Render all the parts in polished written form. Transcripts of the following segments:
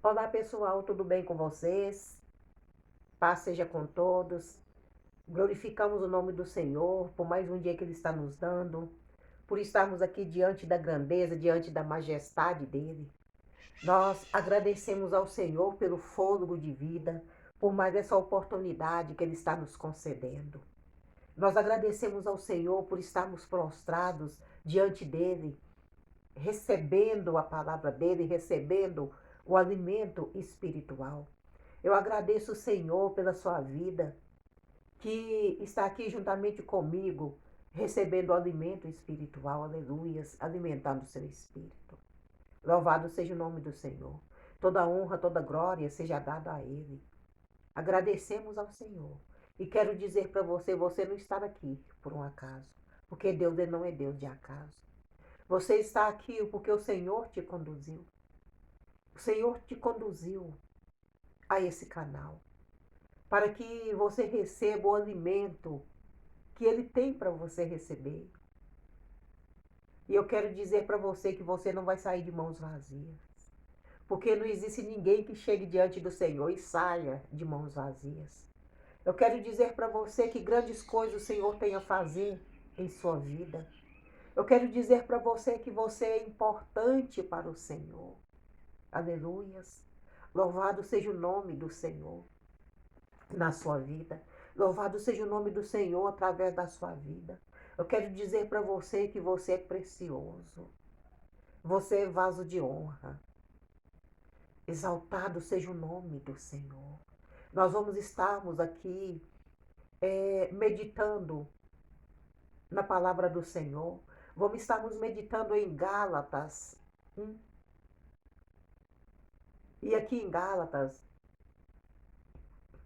Olá pessoal, tudo bem com vocês? Paz seja com todos. Glorificamos o nome do Senhor por mais um dia que Ele está nos dando, por estarmos aqui diante da grandeza, diante da majestade dEle. Nós agradecemos ao Senhor pelo fôlego de vida, por mais essa oportunidade que Ele está nos concedendo. Nós agradecemos ao Senhor por estarmos prostrados diante dEle, recebendo a palavra dEle, recebendo o alimento espiritual. Eu agradeço o Senhor pela sua vida, que está aqui juntamente comigo, recebendo o alimento espiritual, aleluias, alimentando o seu espírito. Louvado seja o nome do Senhor. Toda honra, toda glória seja dada a Ele. Agradecemos ao Senhor. E quero dizer para você, você não está aqui por um acaso, porque Deus ele não é Deus de acaso. Você está aqui porque o Senhor te conduziu. O Senhor te conduziu a esse canal, para que você receba o alimento que Ele tem para você receber. E eu quero dizer para você que você não vai sair de mãos vazias, porque não existe ninguém que chegue diante do Senhor e saia de mãos vazias. Eu quero dizer para você que grandes coisas o Senhor tem a fazer em sua vida. Eu quero dizer para você que você é importante para o Senhor. Aleluias. Louvado seja o nome do Senhor na sua vida. Louvado seja o nome do Senhor através da sua vida. Eu quero dizer para você que você é precioso. Você é vaso de honra. Exaltado seja o nome do Senhor. Nós vamos estarmos aqui meditando na palavra do Senhor. Vamos estarmos meditando em Gálatas 1. E aqui em Gálatas,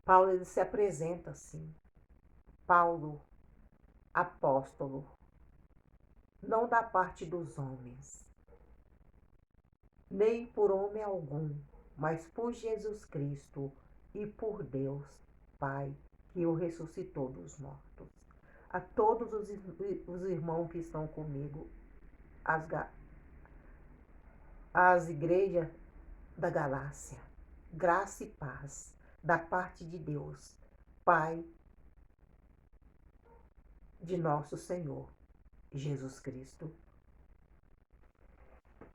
Paulo ele se apresenta assim. Paulo, apóstolo, não da parte dos homens, nem por homem algum, mas por Jesus Cristo e por Deus, Pai, que o ressuscitou dos mortos. A todos os irmãos que estão comigo, as igrejas da Galácia, graça e paz da parte de Deus, Pai de nosso Senhor Jesus Cristo.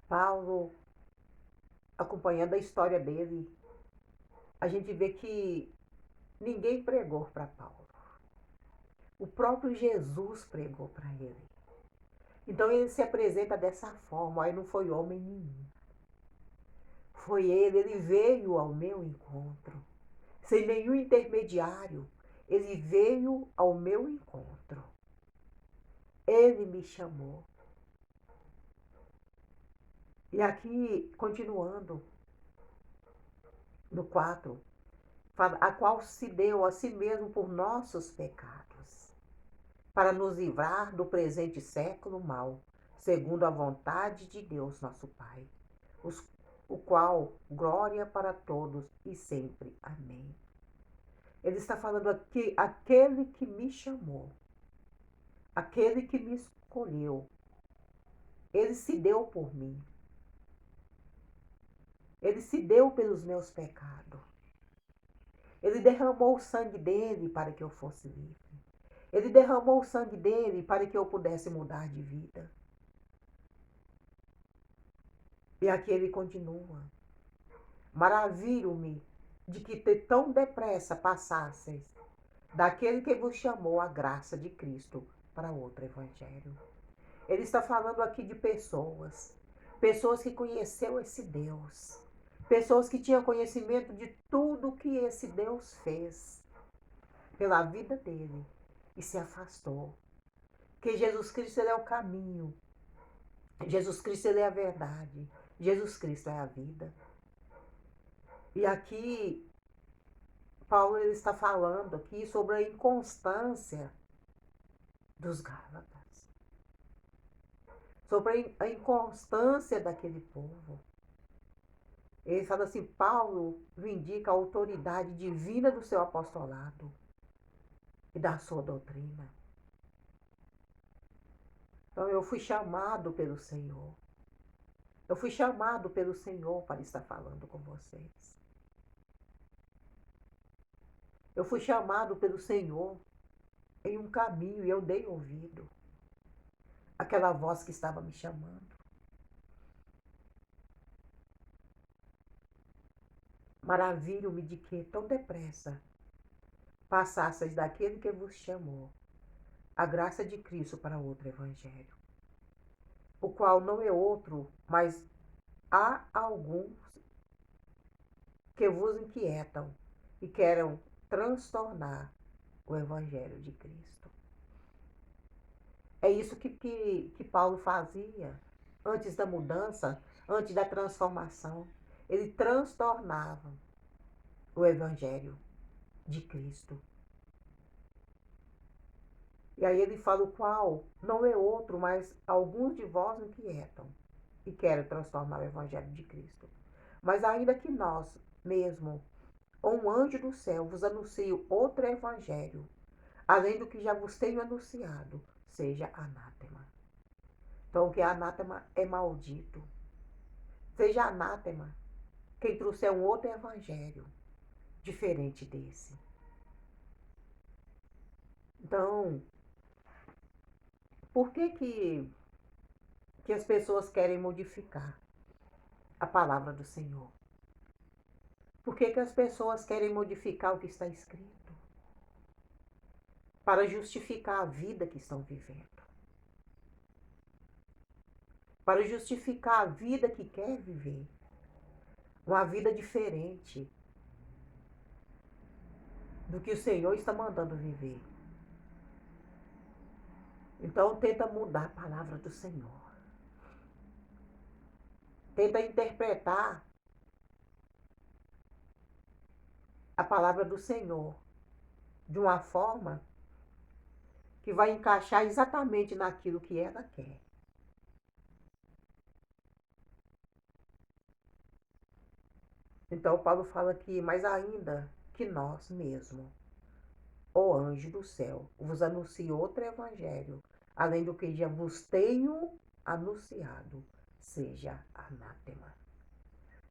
Paulo, acompanhando a história dele, a gente vê que ninguém pregou para Paulo. O próprio Jesus pregou para ele. Então ele se apresenta dessa forma, aí não foi homem nenhum. Foi ele veio ao meu encontro. Sem nenhum intermediário, ele veio ao meu encontro. Ele me chamou. E aqui, continuando, no 4, fala, a qual se deu a si mesmo por nossos pecados, para nos livrar do presente século mal, segundo a vontade de Deus nosso Pai, o qual glória para todos e sempre. Amém. Ele está falando aqui, aquele que me chamou, aquele que me escolheu, ele se deu por mim. Ele se deu pelos meus pecados. Ele derramou o sangue dele para que eu fosse livre. Ele derramou o sangue dele para que eu pudesse mudar de vida. E aqui ele continua. Maravilho-me de que tão depressa passasseis daquele que vos chamou a graça de Cristo para outro evangelho. Ele está falando aqui de pessoas, pessoas que conheceu esse Deus, pessoas que tinham conhecimento de tudo que esse Deus fez pela vida dele e se afastou. Que Jesus Cristo ele é o caminho, Jesus Cristo ele é a verdade, Jesus Cristo é a vida. E aqui Paulo ele está falando aqui sobre a inconstância dos Gálatas, sobre a inconstância daquele povo. Ele fala assim, Paulo vindica a autoridade divina do seu apostolado e da sua doutrina. Então eu fui chamado pelo Senhor. Eu fui chamado pelo Senhor para estar falando com vocês. Eu fui chamado pelo Senhor em um caminho e eu dei ouvido àquela voz que estava me chamando. Maravilho-me de que tão depressa passasseis daquele que vos chamou a graça de Cristo para outro evangelho, o qual não é outro, mas há alguns que vos inquietam e querem transtornar o evangelho de Cristo. É isso que Paulo fazia antes da mudança, antes da transformação. Ele transtornava o evangelho de Cristo. E aí ele fala o qual não é outro, mas alguns de vós inquietam e querem transformar o evangelho de Cristo. Mas ainda que nós mesmo, ou um anjo do céu, vos anuncie outro evangelho, além do que já vos tenho anunciado, seja anátema. Então, o que é anátema é maldito. Seja anátema quem trouxer um outro evangelho diferente desse. Então, por que as pessoas querem modificar a palavra do Senhor? Por que as pessoas querem modificar o que está escrito? Para justificar a vida que estão vivendo. Para justificar a vida que quer viver. Uma vida diferente do que o Senhor está mandando viver. Então tenta mudar a palavra do Senhor. Tenta interpretar a palavra do Senhor de uma forma que vai encaixar exatamente naquilo que ela quer. Então Paulo fala aqui, mas ainda que nós mesmos, ó anjo do céu, vos anuncio outro evangelho, além do que já vos tenho anunciado, seja anátema,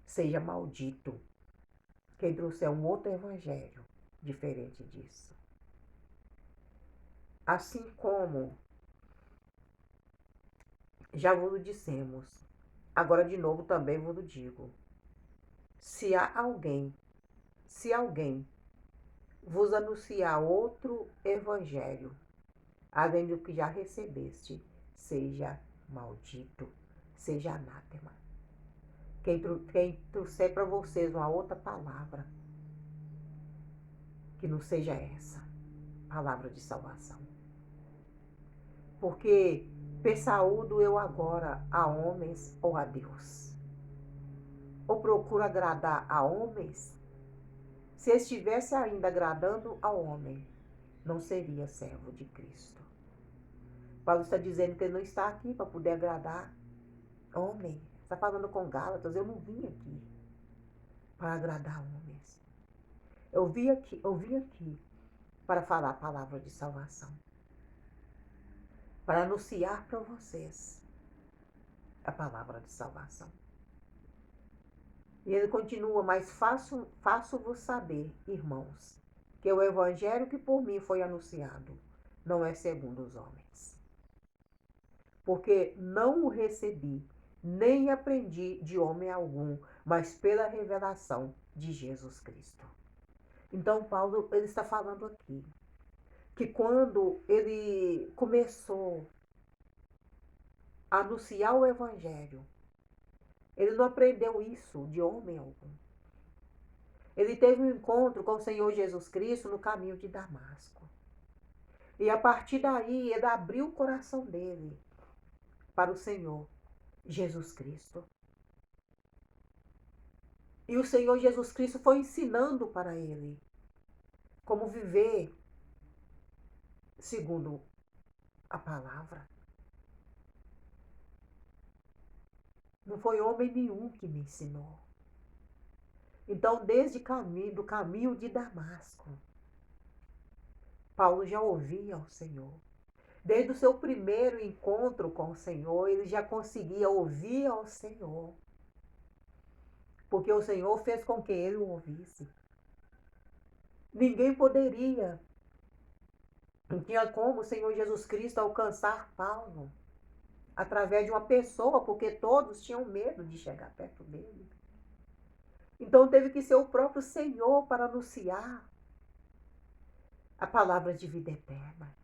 seja maldito, quem trouxer um outro evangelho diferente disso. Assim como já vos dissemos, agora de novo também vos digo, se alguém vos anunciar outro evangelho, além do que já recebeste, seja maldito, seja anátema. Quem trouxer para vocês uma outra palavra, que não seja essa, palavra de salvação. Porque persaúdo eu agora a homens ou a Deus? Ou procuro agradar a homens? Se estivesse ainda agradando ao homem, não seria servo de Cristo. Paulo está dizendo que ele não está aqui para poder agradar homem. Está falando com Gálatas, eu não vim aqui para agradar homens. Eu vim aqui para falar a palavra de salvação. Para anunciar para vocês a palavra de salvação. E ele continua, mas faço-vos saber, irmãos, que o evangelho que por mim foi anunciado não é segundo os homens. Porque não o recebi, nem aprendi de homem algum, mas pela revelação de Jesus Cristo. Então Paulo ele está falando aqui que quando ele começou a anunciar o evangelho, ele não aprendeu isso de homem algum. Ele teve um encontro com o Senhor Jesus Cristo no caminho de Damasco. E a partir daí, ele abriu o coração dele para o Senhor Jesus Cristo. E o Senhor Jesus Cristo foi ensinando para ele como viver segundo a palavra. Não foi homem nenhum que me ensinou. Então, desde do caminho de Damasco, Paulo já ouvia ao Senhor. Desde o seu primeiro encontro com o Senhor, ele já conseguia ouvir ao Senhor. Porque o Senhor fez com que ele o ouvisse. Ninguém poderia. Não tinha como o Senhor Jesus Cristo alcançar Paulo através de uma pessoa, porque todos tinham medo de chegar perto dele. Então teve que ser o próprio Senhor para anunciar a palavra de vida eterna.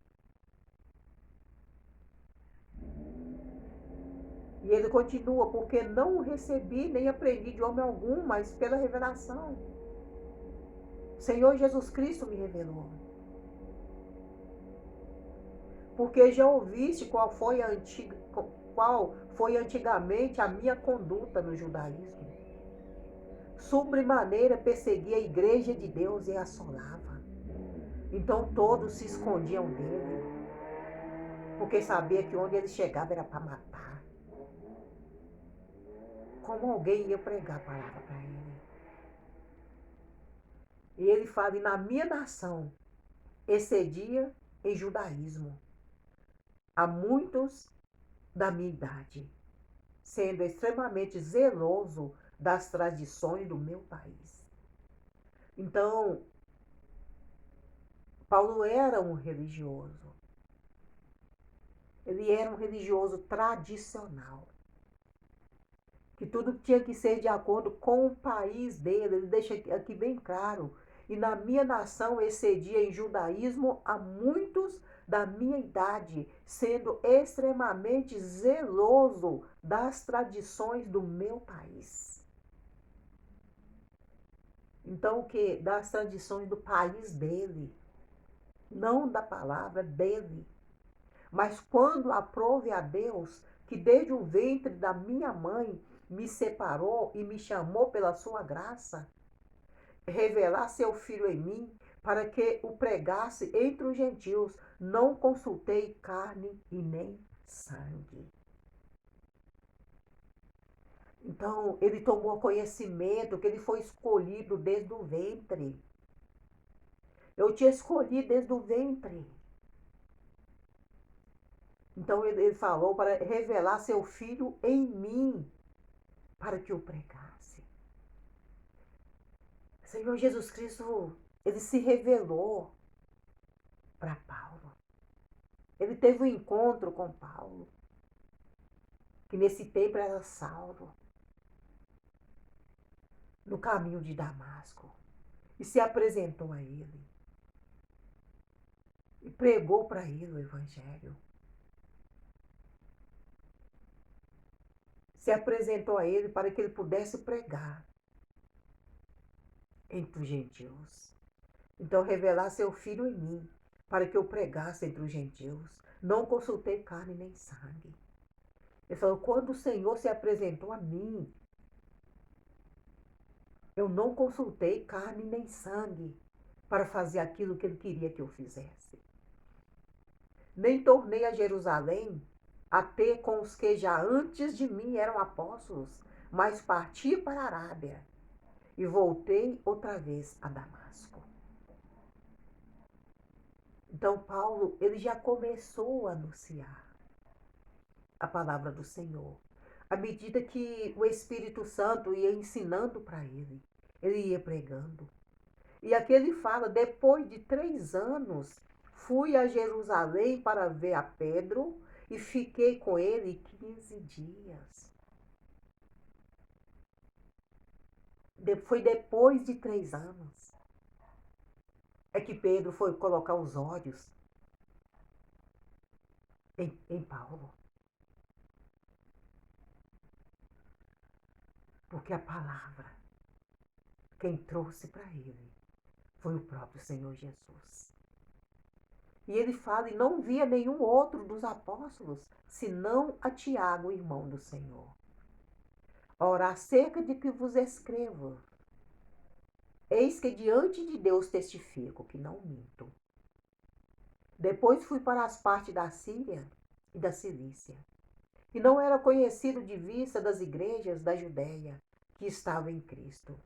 E ele continua, porque não o recebi nem aprendi de homem algum, mas pela revelação. O Senhor Jesus Cristo me revelou. Porque já ouviste qual foi antigamente a minha conduta no judaísmo. Sobremaneira perseguia a igreja de Deus e a assolava. Então todos se escondiam dele, porque sabia que onde ele chegava era para matar. Como alguém ia pregar a palavra para ele? E ele fala, e na minha nação excedia em judaísmo a muitos da minha idade, sendo extremamente zeloso das tradições do meu país. Então, Paulo era um religioso. Ele era um religioso tradicional. Que tudo tinha que ser de acordo com o país dele. Ele deixa aqui bem claro. E na minha nação excedia em judaísmo a muitos da minha idade, sendo extremamente zeloso das tradições do meu país. Então, o que? Das tradições do país dele, não da palavra dele. Mas quando aprove a Deus, que desde o ventre da minha mãe me separou e me chamou pela sua graça, revelar seu filho em mim, para que o pregasse entre os gentios, não consultei carne e nem sangue. Então, ele tomou conhecimento que ele foi escolhido desde o ventre. Eu te escolhi desde o ventre. Então, ele falou para revelar seu filho em mim, para que o pregasse. Senhor Jesus Cristo, ele se revelou para Paulo. Ele teve um encontro com Paulo, que nesse tempo era Saulo, no caminho de Damasco, e se apresentou a ele. E pregou para ele o evangelho. Se apresentou a ele para que ele pudesse pregar entre os gentios. Então, revelar seu filho em mim, para que eu pregasse entre os gentios. Não consultei carne nem sangue. Ele falou, quando o Senhor se apresentou a mim, eu não consultei carne nem sangue para fazer aquilo que ele queria que eu fizesse. Nem tornei a Jerusalém a ter com os que já antes de mim eram apóstolos, mas parti para a Arábia e voltei outra vez a Damasco. Então Paulo, ele já começou a anunciar a palavra do Senhor. À medida que o Espírito Santo ia ensinando para ele, ele ia pregando. E aqui ele fala, depois de 3 anos, fui a Jerusalém para ver a Pedro e fiquei com ele 15 dias. Foi depois de 3 anos. É que Pedro foi colocar os olhos em Paulo. Porque a palavra, quem trouxe para ele, foi o próprio Senhor Jesus. E ele fala, e não via nenhum outro dos apóstolos, senão a Tiago, irmão do Senhor. Ora, acerca de que vos escrevo, eis que diante de Deus testifico que não minto. Depois fui para as partes da Síria e da Cilícia, e não era conhecido de vista das igrejas da Judéia que estavam em Cristo,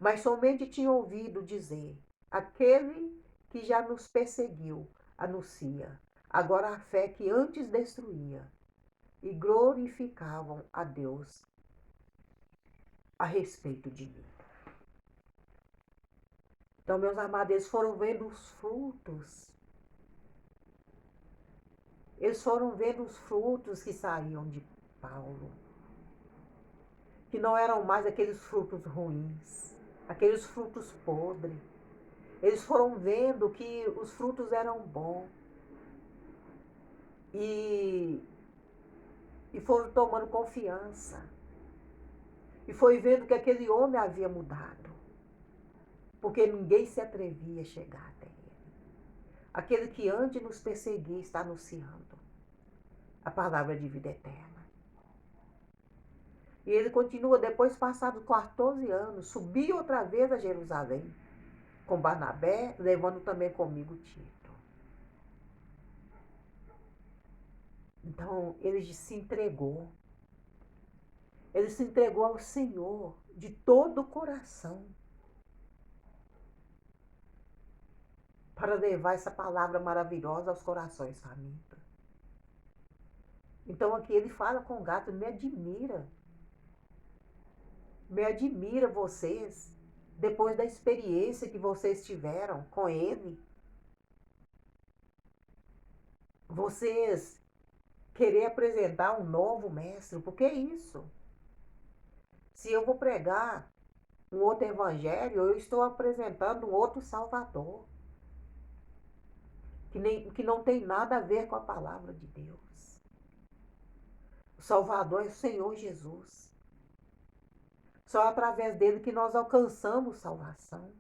mas somente tinha ouvido dizer, aquele que já nos perseguiu, anuncia, agora a fé que antes destruía, e glorificavam a Deus a respeito de mim. Então, meus amados, eles foram vendo os frutos. Eles foram vendo os frutos que saíam de Paulo. Que não eram mais aqueles frutos ruins, aqueles frutos podres. Eles foram vendo que os frutos eram bons. E foram tomando confiança. E foi vendo que aquele homem havia mudado. Porque ninguém se atrevia a chegar até ele. Aquele que antes nos perseguia está anunciando a palavra de vida eterna. E ele continua, depois passados 14 anos, subi outra vez a Jerusalém, com Barnabé, levando também comigo Tito. Então, ele se entregou. Ele se entregou ao Senhor de todo o coração, para levar essa palavra maravilhosa aos corações famintos. Então, aqui ele fala com o gato, me admira vocês, depois da experiência que vocês tiveram com ele, vocês querer apresentar um novo mestre, porque é isso. Se eu vou pregar um outro evangelho, eu estou apresentando um outro Salvador, que não tem nada a ver com a palavra de Deus. O Salvador é o Senhor Jesus. Só através dele que nós alcançamos salvação.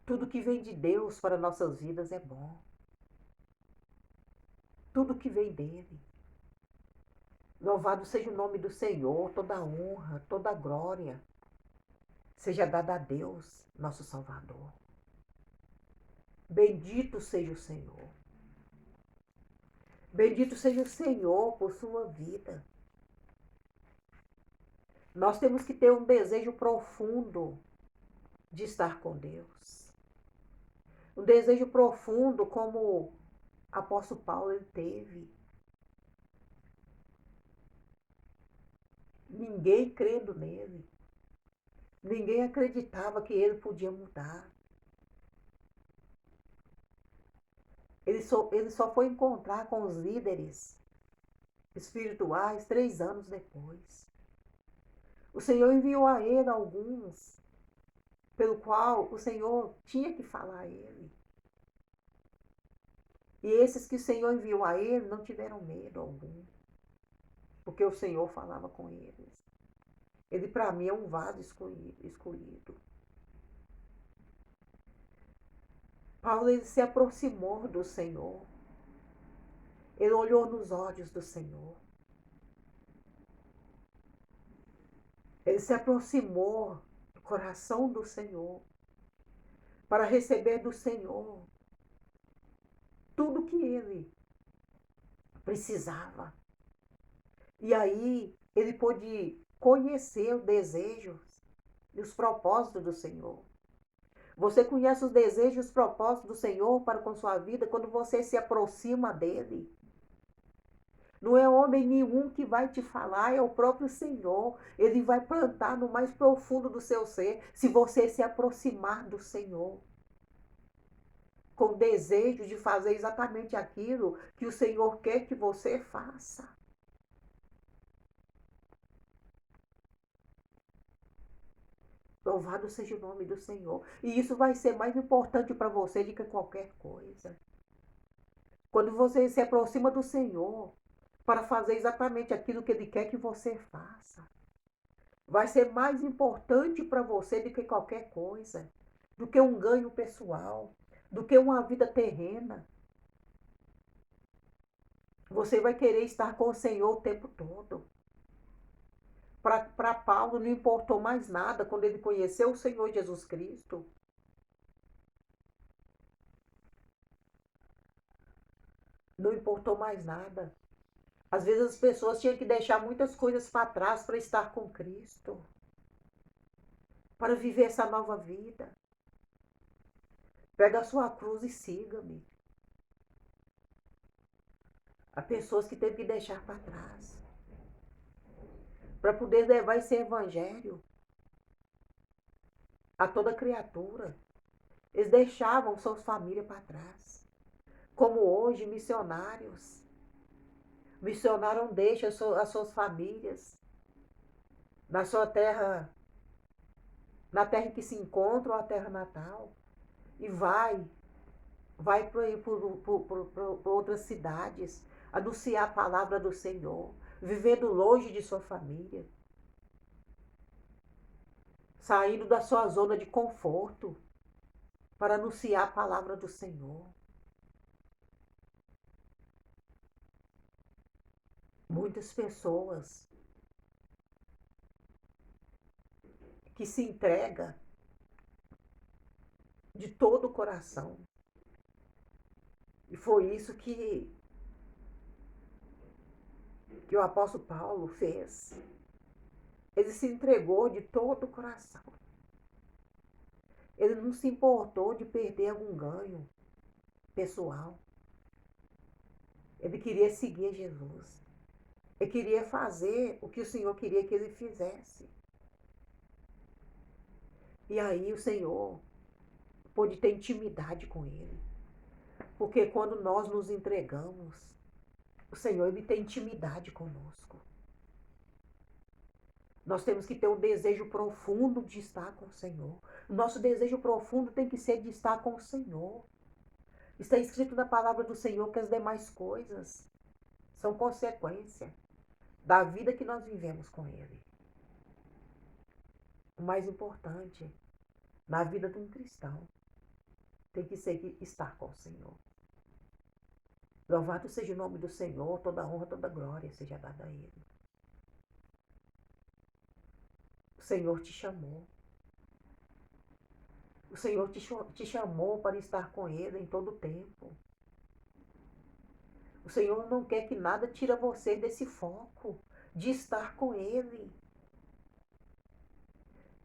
Tudo que vem de Deus para nossas vidas é bom. Tudo que vem dele. Louvado seja o nome do Senhor, toda honra, toda glória seja dada a Deus, nosso Salvador. Bendito seja o Senhor. Bendito seja o Senhor por sua vida. Nós temos que ter um desejo profundo de estar com Deus. Um desejo profundo como o apóstolo Paulo ele teve. Ninguém crendo nele. Ninguém acreditava que ele podia mudar. Ele só foi encontrar com os líderes espirituais 3 anos depois. O Senhor enviou a ele alguns, pelo qual o Senhor tinha que falar a ele. E esses que o Senhor enviou a ele não tiveram medo algum, porque o Senhor falava com eles. Ele, para mim, é um vaso escolhido. Paulo ele se aproximou do Senhor. Ele olhou nos olhos do Senhor. Ele se aproximou do coração do Senhor para receber do Senhor tudo que ele precisava. E aí ele pôde conhecer os desejos e os propósitos do Senhor. Você conhece os desejos e os propósitos do Senhor para com sua vida quando você se aproxima dele. Não é homem nenhum que vai te falar, é o próprio Senhor. Ele vai plantar no mais profundo do seu ser, se você se aproximar do Senhor. Com desejo de fazer exatamente aquilo que o Senhor quer que você faça. Louvado seja o nome do Senhor. E isso vai ser mais importante para você do que qualquer coisa. Quando você se aproxima do Senhor para fazer exatamente aquilo que Ele quer que você faça, vai ser mais importante para você do que qualquer coisa, do que um ganho pessoal, do que uma vida terrena. Você vai querer estar com o Senhor o tempo todo. Para Paulo não importou mais nada quando ele conheceu o Senhor Jesus Cristo. Não importou mais nada. Às vezes as pessoas tinham que deixar muitas coisas para trás para estar com Cristo. Para viver essa nova vida. Pega a sua cruz e siga-me. Há pessoas que teve que deixar para trás para poder levar esse evangelho a toda criatura. Eles deixavam suas famílias para trás. Como hoje, missionários. Missionário não deixa as suas famílias na sua terra, na terra em que se encontra ou a terra natal. E vai para outras cidades, anunciar a palavra do Senhor, vivendo longe de sua família, saindo da sua zona de conforto para anunciar a palavra do Senhor. Muitas pessoas que se entregam de todo o coração. E foi isso que o apóstolo Paulo fez. Ele se entregou de todo o coração. Ele não se importou de perder algum ganho pessoal. Ele queria seguir Jesus. Ele queria fazer o que o Senhor queria que ele fizesse. E aí o Senhor pôde ter intimidade com ele. Porque quando nós nos entregamos, o Senhor ele tem intimidade conosco. Nós temos que ter um desejo profundo de estar com o Senhor. O nosso desejo profundo tem que ser de estar com o Senhor. Está escrito na palavra do Senhor que as demais coisas são consequência da vida que nós vivemos com Ele. O mais importante na vida de um cristão tem que ser estar com o Senhor. Louvado seja o nome do Senhor, toda honra, toda glória seja dada a Ele. O Senhor te chamou. O Senhor te chamou para estar com Ele em todo o tempo. O Senhor não quer que nada tire você desse foco de estar com Ele.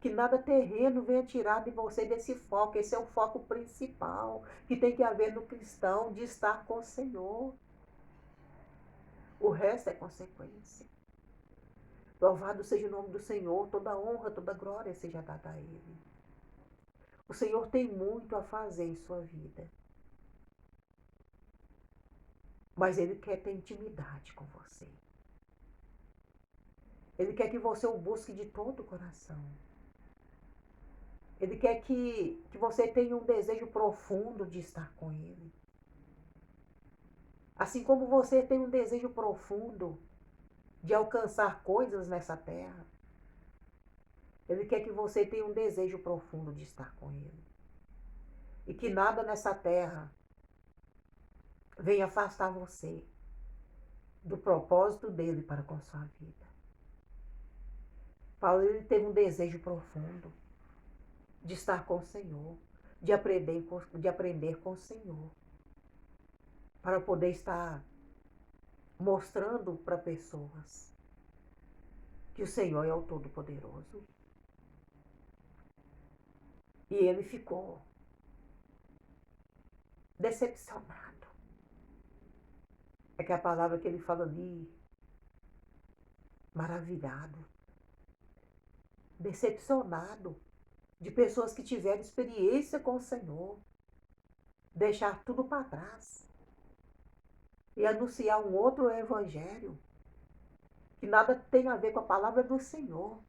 Que nada terreno venha tirar de você desse foco. Esse é o foco principal que tem que haver no cristão, de estar com o Senhor. O resto é consequência. Louvado seja o nome do Senhor, toda honra, toda glória seja dada a Ele. O Senhor tem muito a fazer em sua vida. Mas Ele quer ter intimidade com você. Ele quer que você o busque de todo o coração. Ele quer que você tenha um desejo profundo de estar com Ele. Assim como você tem um desejo profundo de alcançar coisas nessa terra, Ele quer que você tenha um desejo profundo de estar com Ele. E que nada nessa terra venha afastar você do propósito dele para com a sua vida. Paulo ele teve um desejo profundo de estar com o Senhor, de aprender com o Senhor, para poder estar mostrando para pessoas que o Senhor é o Todo-Poderoso. E ele ficou decepcionado. É que a palavra que ele fala ali, maravilhado, decepcionado de pessoas que tiveram experiência com o Senhor, deixar tudo para trás e anunciar um outro evangelho que nada tem a ver com a palavra do Senhor,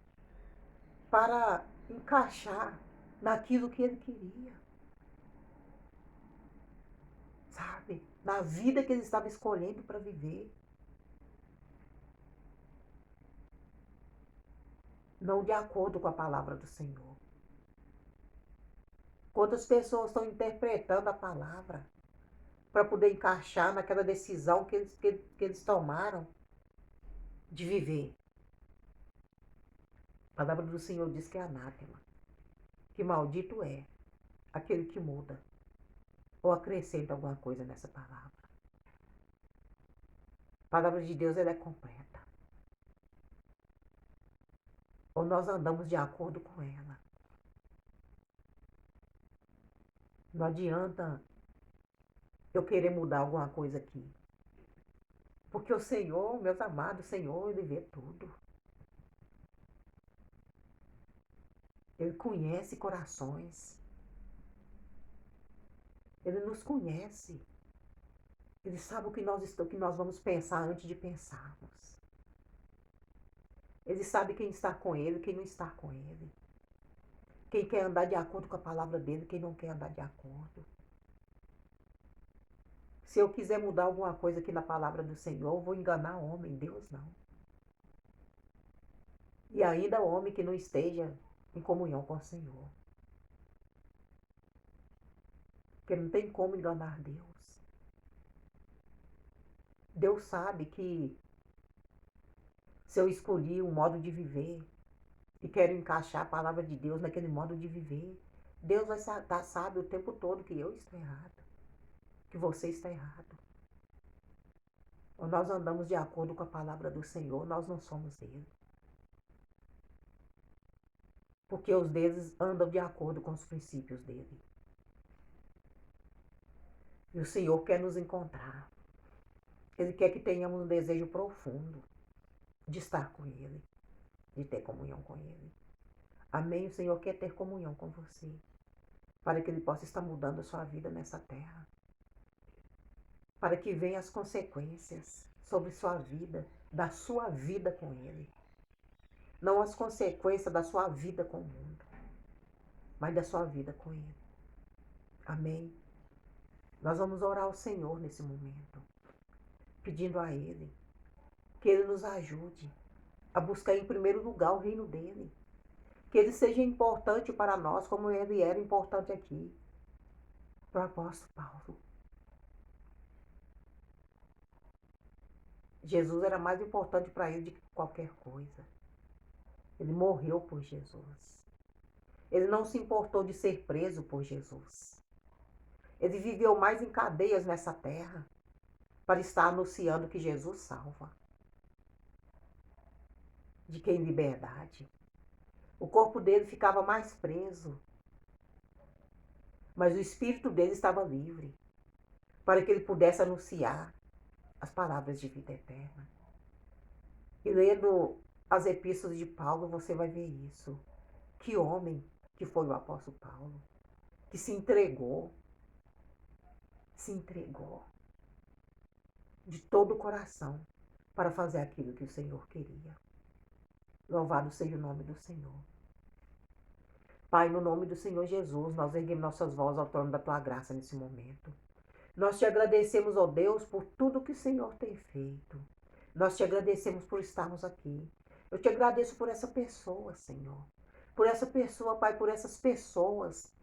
para encaixar naquilo que ele queria, sabe? Na vida que ele estava escolhendo para viver. Não de acordo com a palavra do Senhor. Quantas pessoas estão interpretando a palavra para poder encaixar naquela decisão que eles tomaram de viver. A palavra do Senhor diz que é anátema, que maldito é aquele que muda ou acrescenta alguma coisa nessa palavra. A palavra de Deus ela é completa. Ou nós andamos de acordo com ela. Não adianta eu querer mudar alguma coisa aqui. Porque o Senhor, meus amados, o Senhor, Ele vê tudo. Ele conhece corações. Ele nos conhece. Ele sabe o que nós vamos pensar antes de pensarmos. Ele sabe quem está com Ele e quem não está com Ele. Quem quer andar de acordo com a palavra dele, quem não quer andar de acordo. Se eu quiser mudar alguma coisa aqui na palavra do Senhor, eu vou enganar homem, Deus não. E ainda homem que não esteja em comunhão com o Senhor. Porque não tem como enganar Deus. Deus sabe que se eu escolhi um modo de viver e quero encaixar a palavra de Deus naquele modo de viver, Deus vai estar sabe o tempo todo que eu estou errado, que você está errado. Ou nós andamos de acordo com a palavra do Senhor, nós não somos dele. Porque os deles andam de acordo com os princípios dele. E o Senhor quer nos encontrar. Ele quer que tenhamos um desejo profundo de estar com Ele, de ter comunhão com Ele. Amém? O Senhor quer ter comunhão com você, para que Ele possa estar mudando a sua vida nessa terra. Para que venham as consequências sobre sua vida, da sua vida com Ele. Não as consequências da sua vida com o mundo, mas da sua vida com Ele. Amém? Nós vamos orar ao Senhor nesse momento, pedindo a Ele que Ele nos ajude a buscar em primeiro lugar o reino dEle. Que Ele seja importante para nós como Ele era importante aqui para o apóstolo Paulo. Jesus era mais importante para ele do que qualquer coisa. Ele morreu por Jesus. Ele não se importou de ser preso por Jesus. Ele viveu mais em cadeias nessa terra para estar anunciando que Jesus salva. De que em liberdade. O corpo dele ficava mais preso, mas o espírito dele estava livre para que ele pudesse anunciar as palavras de vida eterna. E lendo as epístolas de Paulo, você vai ver isso. Que homem que foi o apóstolo Paulo, que se entregou de todo o coração para fazer aquilo que o Senhor queria. Louvado seja o nome do Senhor. Pai, no nome do Senhor Jesus, nós erguemos nossas vozes ao trono da Tua graça nesse momento. Nós te agradecemos, ó Deus, por tudo que o Senhor tem feito. Nós te agradecemos por estarmos aqui. Eu te agradeço por essa pessoa, Senhor. Por essa pessoa, Pai, por essas pessoas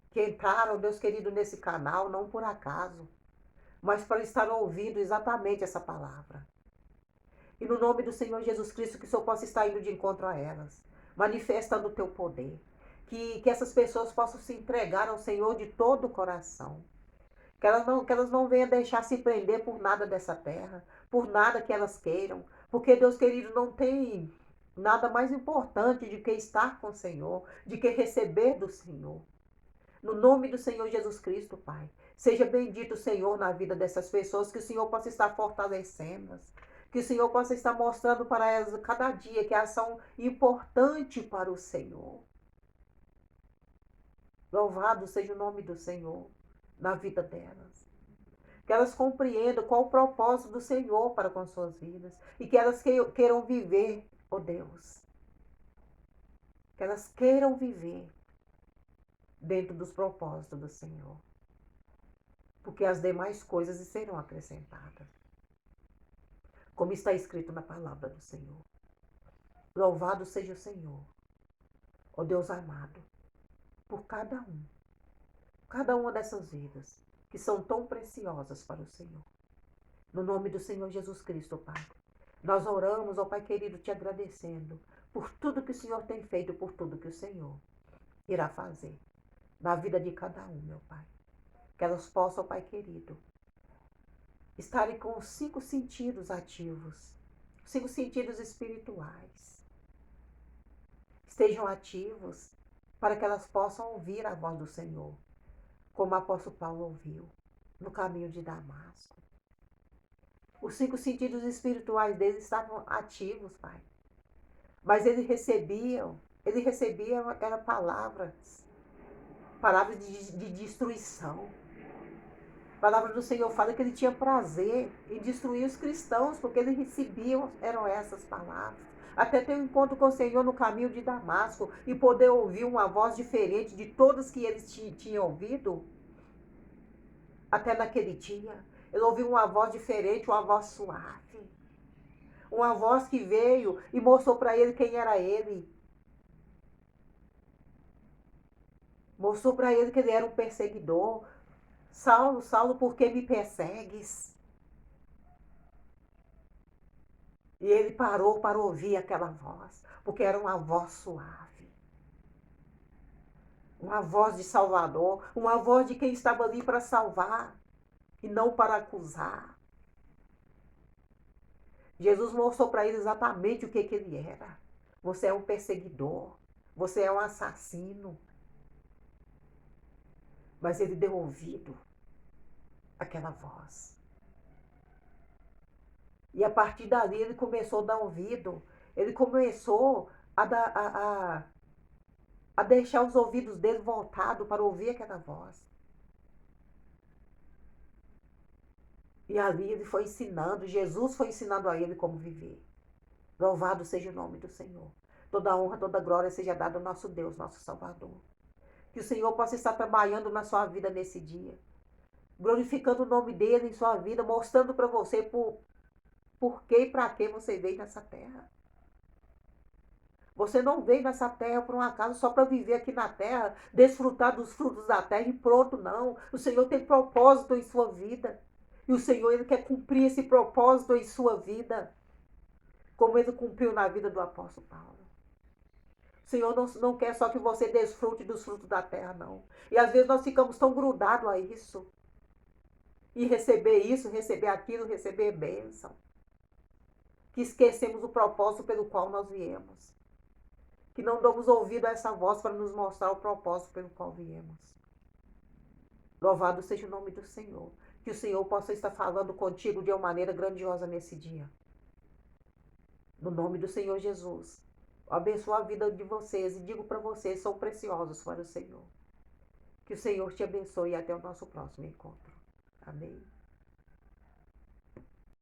que entraram, Deus querido, nesse canal, não por acaso, mas para estar ouvindo exatamente essa palavra. E no nome do Senhor Jesus Cristo, que o Senhor possa estar indo de encontro a elas, manifestando o teu poder. Que essas pessoas possam se entregar ao Senhor de todo o coração. Que elas não venham deixar se prender por nada dessa terra, por nada que elas queiram. Porque, Deus querido, não tem nada mais importante de que estar com o Senhor, de que receber do Senhor. No nome do Senhor Jesus Cristo, Pai. Seja bendito o Senhor na vida dessas pessoas, que o Senhor possa estar fortalecendo-as. Que o Senhor possa estar mostrando para elas cada dia que elas são importantes para o Senhor. Louvado seja o nome do Senhor na vida delas. Que elas compreendam qual o propósito do Senhor para com suas vidas. E que elas queiram viver, ó Deus. Que elas queiram viver dentro dos propósitos do Senhor. Porque as demais coisas serão acrescentadas. Como está escrito na palavra do Senhor. Louvado seja o Senhor, ó Deus amado, por cada uma dessas vidas que são tão preciosas para o Senhor. No nome do Senhor Jesus Cristo, Pai, nós oramos, ó Pai querido, te agradecendo por tudo que o Senhor tem feito, por tudo que o Senhor irá fazer na vida de cada um, meu Pai. Que elas possam, Pai querido, estarem com os 5 sentidos ativos, 5 sentidos espirituais. Estejam ativos para que elas possam ouvir a voz do Senhor, como o apóstolo Paulo ouviu no caminho de Damasco. Os 5 sentidos espirituais dele estavam ativos, Pai. Mas ele recebia era palavras de destruição. A palavra do Senhor fala que ele tinha prazer em destruir os cristãos, porque ele recebia, eram essas palavras. Até ter um encontro com o Senhor no caminho de Damasco e poder ouvir uma voz diferente de todas que eles tinham ouvido. Até naquele dia, ele ouviu uma voz diferente, uma voz suave. Uma voz que veio e mostrou para ele quem era ele. Mostrou para ele que ele era um perseguidor. Saulo, Saulo, por que me persegues? E ele parou para ouvir aquela voz, porque era uma voz suave. Uma voz de Salvador, uma voz de quem estava ali para salvar e não para acusar. Jesus mostrou para ele exatamente o que ele era. Você é um perseguidor, você é um assassino. Mas ele deu ouvido àquela voz. E a partir dali ele começou a dar ouvido. Ele começou a deixar os ouvidos dele voltados para ouvir aquela voz. E ali ele foi ensinando, Jesus foi ensinando a ele como viver. Louvado seja o nome do Senhor. Toda honra, toda glória seja dada ao nosso Deus, nosso Salvador. Que o Senhor possa estar trabalhando na sua vida nesse dia. Glorificando o nome dele em sua vida, mostrando para você por que e para que você veio nessa terra. Você não veio nessa terra por um acaso só para viver aqui na terra, desfrutar dos frutos da terra e pronto, não. O Senhor tem propósito em sua vida. E o Senhor, Ele quer cumprir esse propósito em sua vida, como Ele cumpriu na vida do apóstolo Paulo. O Senhor não quer só que você desfrute dos frutos da terra, não. E às vezes nós ficamos tão grudados a isso. E receber isso, receber aquilo, receber bênção. Que esquecemos o propósito pelo qual nós viemos. Que não damos ouvido a essa voz para nos mostrar o propósito pelo qual viemos. Louvado seja o nome do Senhor. Que o Senhor possa estar falando contigo de uma maneira grandiosa nesse dia. No nome do Senhor Jesus. Abençoa a vida de vocês e digo para vocês, são preciosos para o Senhor. Que o Senhor te abençoe e até o nosso próximo encontro. Amém.